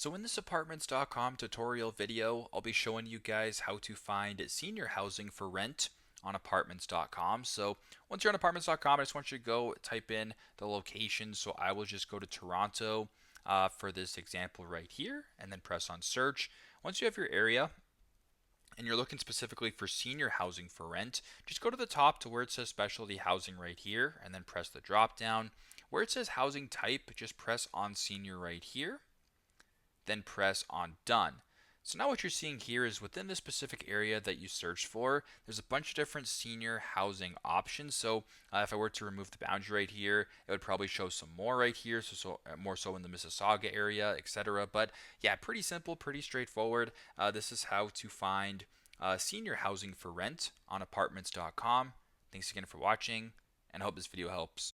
So in this apartments.com tutorial video, I'll be showing you guys how to find senior housing for rent on apartments.com. So once you're on apartments.com, I just want you to go type in the location. So I will just go to Toronto for this example right here and then press on search. Once you have your area, and you're looking specifically for senior housing for rent, just go to the top to where it says specialty housing right here and then press the drop down. Where it says housing type, just press on senior right here, then press on done. So now what you're seeing here is within the specific area that you searched for, there's a bunch of different senior housing options. So if I were to remove the boundary right here, it would probably show some more right here, so more so in the Mississauga area, etc. But yeah, pretty simple, pretty straightforward. This is how to find senior housing for rent on apartments.com. Thanks again for watching, and I hope this video helps.